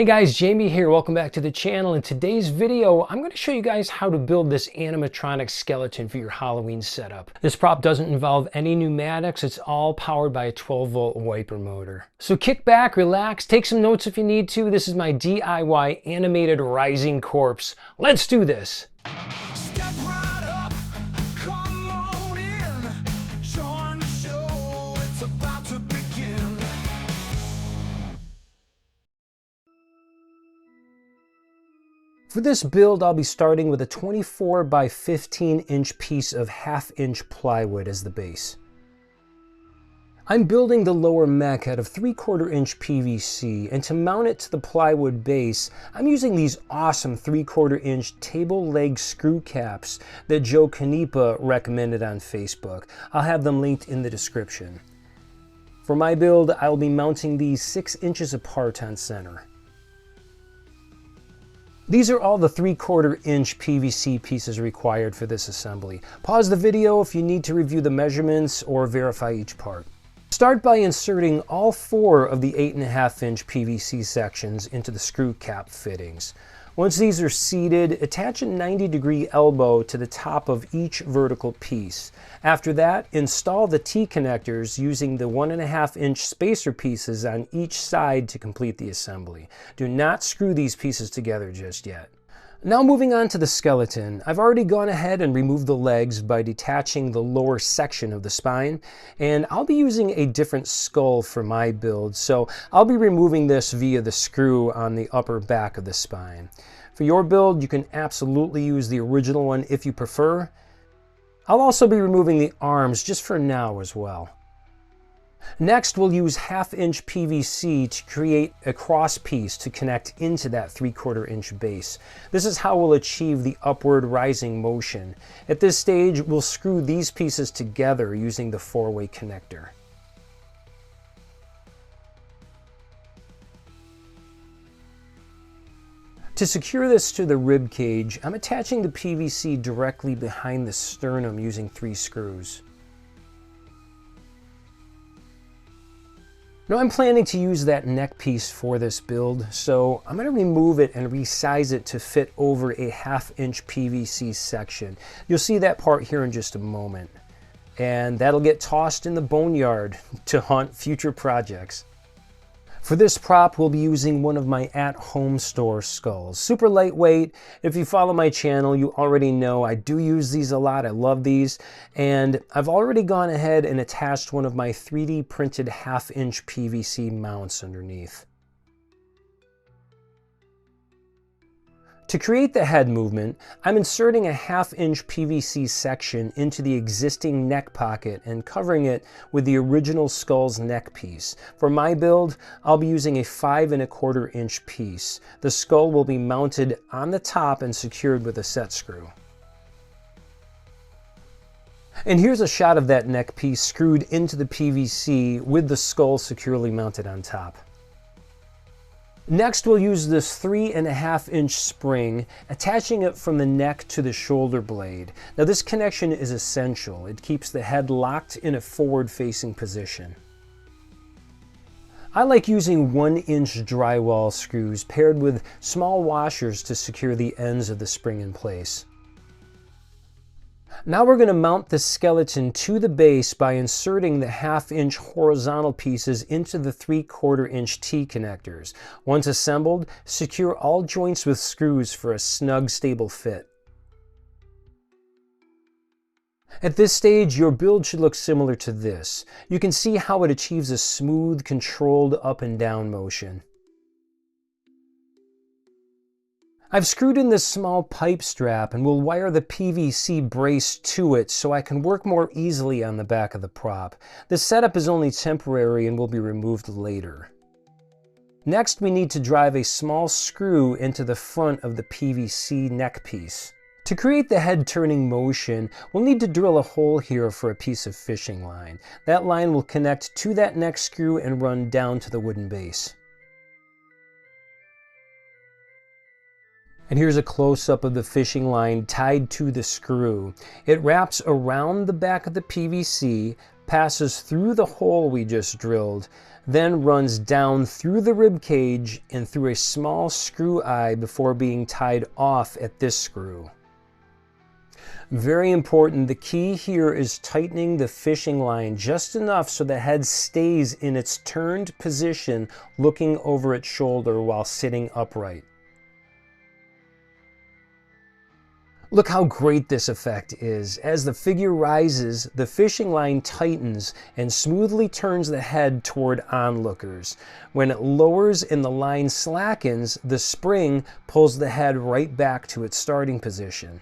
Hey guys, Jamie here. Welcome back to the channel. In today's video, I'm going to show you guys how to build this animatronic skeleton for your Halloween setup. This prop doesn't involve any pneumatics. It's all powered by a 12-volt wiper motor. So kick back, relax, take some notes if you need to. This is my DIY animated rising corpse. Let's do this. For this build, I'll be starting with a 24 by 15 inch piece of 1/2 inch plywood as the base. I'm building the lower mech out of 3/4 inch PVC, and to mount it to the plywood base, I'm using these awesome 3/4 inch table leg screw caps that Joe Canepa recommended on Facebook. I'll have them linked in the description. For my build, I'll be mounting these 6 inches apart on center. These are all the 3/4 inch PVC pieces required for this assembly. Pause the video if you need to review the measurements or verify each part. Start by inserting all 4 of the 8.5 inch PVC sections into the screw cap fittings. Once these are seated, attach a 90-degree elbow to the top of each vertical piece. After that, install the T-connectors using the 1.5 inch spacer pieces on each side to complete the assembly. Do not screw these pieces together just yet. Now moving on to the skeleton. I've already gone ahead and removed the legs by detaching the lower section of the spine, and I'll be using a different skull for my build, so I'll be removing this via the screw on the upper back of the spine. For your build, you can absolutely use the original one if you prefer. I'll also be removing the arms just for now as well. Next, we'll use 1/2 inch PVC to create a cross piece to connect into that 3/4 inch base. This is how we'll achieve the upward rising motion. At this stage, we'll screw these pieces together using the 4-way connector. To secure this to the rib cage, I'm attaching the PVC directly behind the sternum using 3 screws. Now I'm planning to use that neck piece for this build, so I'm going to remove it and resize it to fit over a 1/2 inch PVC section. You'll see that part here in just a moment. And that'll get tossed in the boneyard to haunt future projects. For this prop, we'll be using one of my at-home store skulls. Super lightweight. If you follow my channel, you already know I do use these a lot. I love these. And I've already gone ahead and attached one of my 3D printed 1/2 inch PVC mounts underneath. To create the head movement, I'm inserting a 1/2 inch PVC section into the existing neck pocket and covering it with the original skull's neck piece. For my build, I'll be using a 5.25 inch piece. The skull will be mounted on the top and secured with a set screw. And here's a shot of that neck piece screwed into the PVC with the skull securely mounted on top. Next, we'll use this 3.5 inch spring, attaching it from the neck to the shoulder blade. Now this connection is essential. It keeps the head locked in a forward-facing position. I like using 1 inch drywall screws paired with small washers to secure the ends of the spring in place. Now we're going to mount the skeleton to the base by inserting the 1/2 inch horizontal pieces into the 3/4 inch T-connectors. Once assembled, secure all joints with screws for a snug, stable fit. At this stage, your build should look similar to this. You can see how it achieves a smooth, controlled up and down motion. I've screwed in this small pipe strap and will wire the PVC brace to it so I can work more easily on the back of the prop. This setup is only temporary and will be removed later. Next, we need to drive a small screw into the front of the PVC neck piece. To create the head turning motion, we'll need to drill a hole here for a piece of fishing line. That line will connect to that neck screw and run down to the wooden base. And here's a close-up of the fishing line tied to the screw. It wraps around the back of the PVC, passes through the hole we just drilled, then runs down through the rib cage and through a small screw eye before being tied off at this screw. Very important, the key here is tightening the fishing line just enough so the head stays in its turned position looking over its shoulder while sitting upright. Look how great this effect is. As the figure rises, the fishing line tightens and smoothly turns the head toward onlookers. When it lowers and the line slackens, the spring pulls the head right back to its starting position.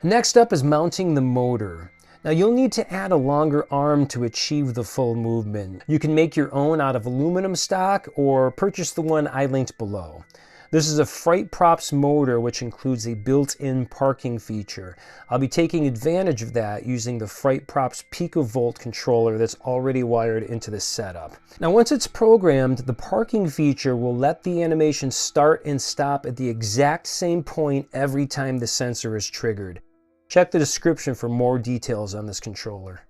Next up is mounting the motor. Now you'll need to add a longer arm to achieve the full movement. You can make your own out of aluminum stock or purchase the one I linked below. This is a Fright props motor which includes a built-in parking feature. I'll be taking advantage of that using the Fright props PicoVolt controller that's already wired into this setup. Now once it's programmed, the parking feature will let the animation start and stop at the exact same point every time the sensor is triggered. Check the description for more details on this controller.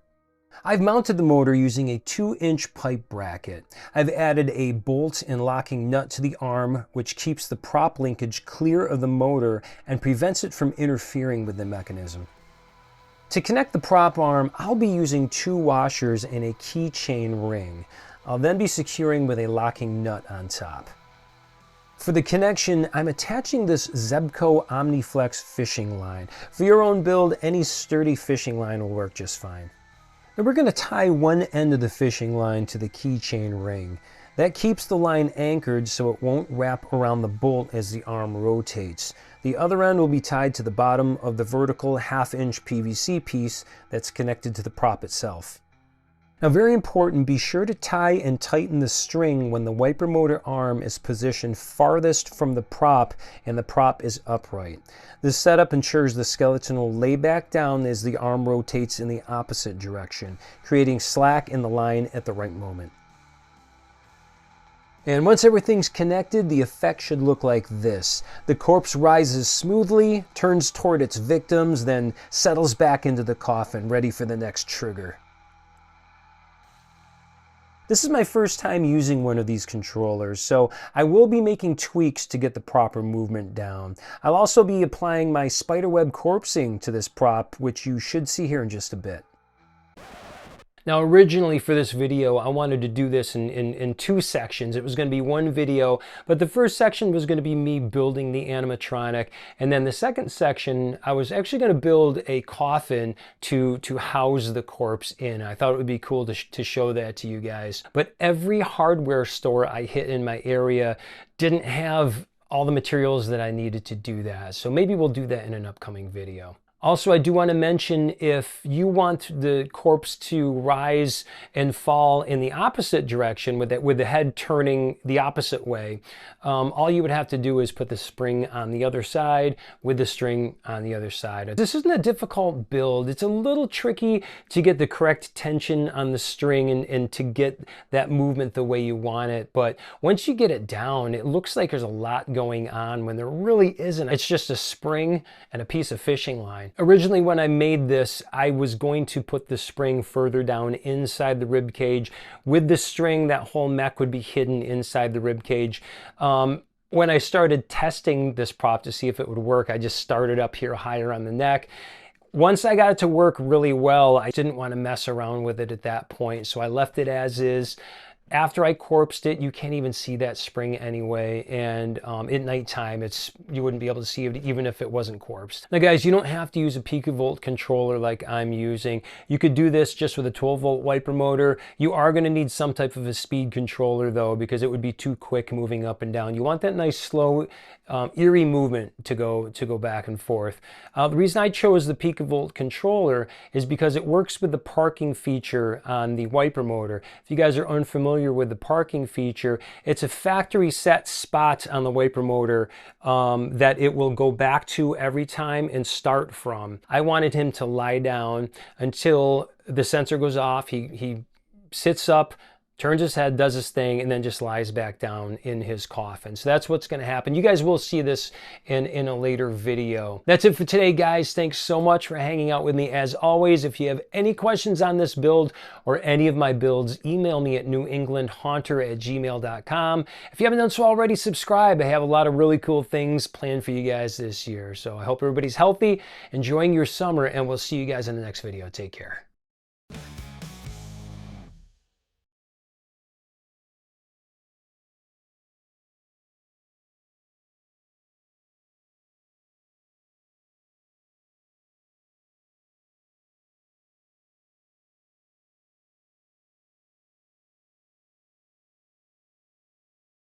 I've mounted the motor using a 2-inch pipe bracket. I've added a bolt and locking nut to the arm, which keeps the prop linkage clear of the motor and prevents it from interfering with the mechanism. To connect the prop arm, I'll be using 2 washers and a keychain ring. I'll then be securing with a locking nut on top. For the connection, I'm attaching this ZEBCO OmniFlex fishing line. For your own build, any sturdy fishing line will work just fine. Now we're going to tie one end of the fishing line to the keychain ring. That keeps the line anchored so it won't wrap around the bolt as the arm rotates. The other end will be tied to the bottom of the vertical 1/2-inch PVC piece that's connected to the prop itself. Now very important, be sure to tie and tighten the string when the wiper motor arm is positioned farthest from the prop and the prop is upright. This setup ensures the skeleton will lay back down as the arm rotates in the opposite direction, creating slack in the line at the right moment. And once everything's connected, the effect should look like this. The corpse rises smoothly, turns toward its victims, then settles back into the coffin, ready for the next trigger. This is my first time using one of these controllers, so I will be making tweaks to get the proper movement down. I'll also be applying my spiderweb corpsing to this prop, which you should see here in just a bit. Now originally for this video, I wanted to do this in 2 sections. It was going to be one video, but the first section was going to be me building the animatronic, and then the second section, I was actually going to build a coffin to house the corpse in. I thought it would be cool to show that to you guys. But every hardware store I hit in my area didn't have all the materials that I needed to do that. So maybe we'll do that in an upcoming video. Also, I do want to mention, if you want the corpse to rise and fall in the opposite direction with the head turning the opposite way, all you would have to do is put the spring on the other side with the string on the other side. This isn't a difficult build. It's a little tricky to get the correct tension on the string and to get that movement the way you want it. But once you get it down, it looks like there's a lot going on when there really isn't. It's just a spring and a piece of fishing line. Originally, when I made this, I was going to put the spring further down inside the rib cage. With the string, that whole mech would be hidden inside the rib cage. When I started testing this prop to see if it would work, I just started up here higher on the neck. Once I got it to work really well, I didn't want to mess around with it at that point, so I left it as is. After I corpsed it, you can't even see that spring anyway, and at nighttime, you wouldn't be able to see it even if it wasn't corpsed. Now guys, you don't have to use a PicoVolt controller like I'm using. You could do this just with a 12-volt wiper motor. You are going to need some type of a speed controller though, because it would be too quick moving up and down. You want that nice slow, eerie movement to go back and forth. The reason I chose the PicoVolt controller is because it works with the parking feature on the wiper motor. If you guys are unfamiliar with the parking feature, it's a factory set spot on the wiper motor that it will go back to every time and start from. I wanted him to lie down until the sensor goes off. He sits up, turns his head, does his thing, and then just lies back down in his coffin. So that's what's going to happen. You guys will see this in a later video. That's it for today, guys. Thanks so much for hanging out with me. As always, if you have any questions on this build or any of my builds, email me at newenglandhaunter@gmail.com. If you haven't done so already, subscribe. I have a lot of really cool things planned for you guys this year. So I hope everybody's healthy, enjoying your summer, and we'll see you guys in the next video. Take care.